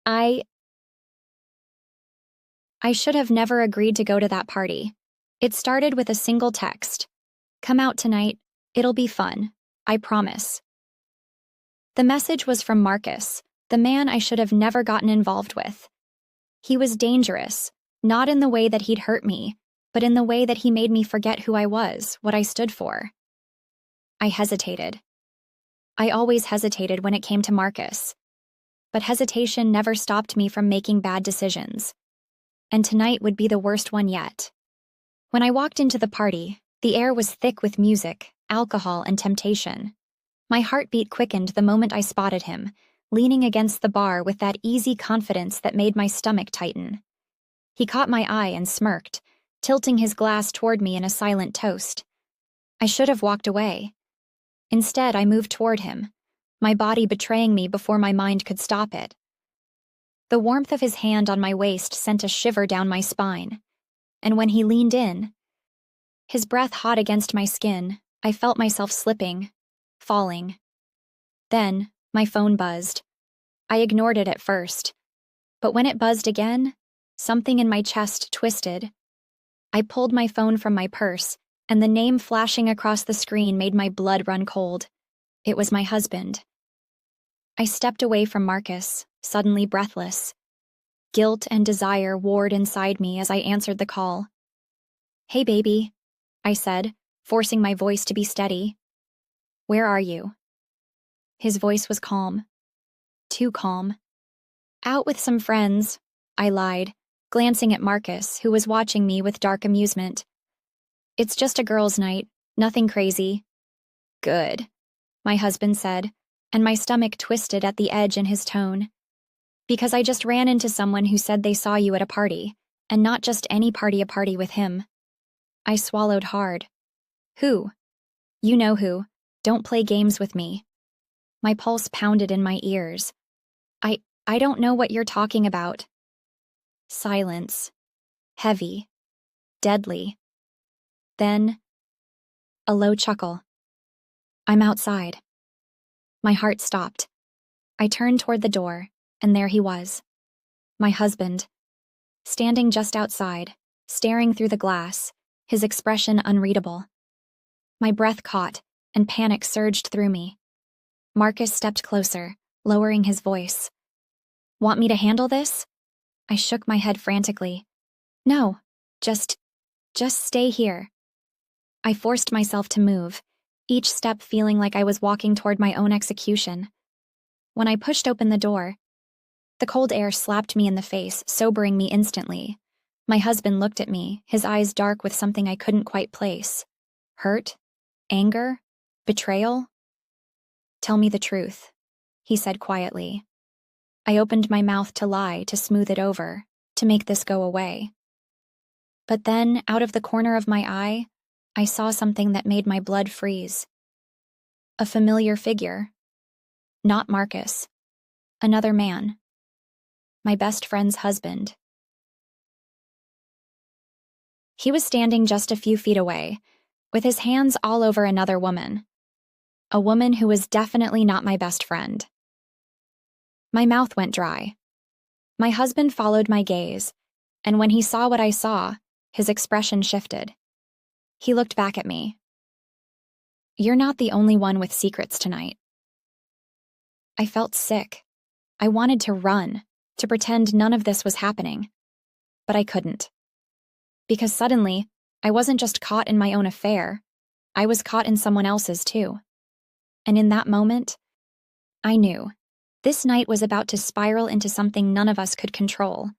I I should have never agreed to go to that party. It started with a single text. Come out tonight. It'll be fun. I promise. The message was from Marcus, the man I should have never gotten involved with. He was dangerous, not in the way that he'd hurt me, but in the way that he made me forget who I was, what I stood for. I hesitated. I always hesitated when it came to Marcus. But hesitation never stopped me from making bad decisions. And tonight would be the worst one yet. When I walked into the party, the air was thick with music, alcohol, and temptation. My heartbeat quickened the moment I spotted him, leaning against the bar with that easy confidence that made my stomach tighten. He caught my eye and smirked, tilting his glass toward me in a silent toast. I should have walked away. Instead, I moved toward him, my body betraying me before my mind could stop it. The warmth of his hand on my waist sent a shiver down my spine, and when he leaned in, his breath hot against my skin, I felt myself slipping, falling. Then, my phone buzzed. I ignored it at first, but when it buzzed again, something in my chest twisted. I pulled my phone from my purse, and the name flashing across the screen made my blood run cold. It was my husband. I stepped away from Marcus, suddenly breathless. Guilt and desire warred inside me as I answered the call. Hey, baby, I said, forcing my voice to be steady. Where are you? His voice was calm. Too calm. Out with some friends, I lied, glancing at Marcus, who was watching me with dark amusement. It's just a girls' night, nothing crazy. Good, my husband said, and my stomach twisted at the edge in his tone. Because I just ran into someone who said they saw you at a party, and not just any party, a party with him. I swallowed hard. Who? You know who. Don't play games with me. My pulse pounded in my ears. I don't know what you're talking about. Silence. Heavy. Deadly. Then, a low chuckle. I'm outside. My heart stopped. I turned toward the door, and there he was. My husband. Standing just outside, staring through the glass, his expression unreadable. My breath caught, and panic surged through me. Marcus stepped closer, lowering his voice. Want me to handle this? I shook my head frantically. No, just stay here. I forced myself to move, each step feeling like I was walking toward my own execution. When I pushed open the door, the cold air slapped me in the face, sobering me instantly. My husband looked at me, his eyes dark with something I couldn't quite place. Hurt? Anger? Betrayal? Tell me the truth, he said quietly. I opened my mouth to lie, to smooth it over, to make this go away. But then, out of the corner of my eye, I saw something that made my blood freeze. A familiar figure. Not Marcus. Another man. My best friend's husband. He was standing just a few feet away, with his hands all over another woman. A woman who was definitely not my best friend. My mouth went dry. My husband followed my gaze, and when he saw what I saw, his expression shifted. He looked back at me. You're not the only one with secrets tonight. I felt sick. I wanted to run, to pretend none of this was happening. But I couldn't. Because suddenly, I wasn't just caught in my own affair, I was caught in someone else's too. And in that moment, I knew. This night was about to spiral into something none of us could control.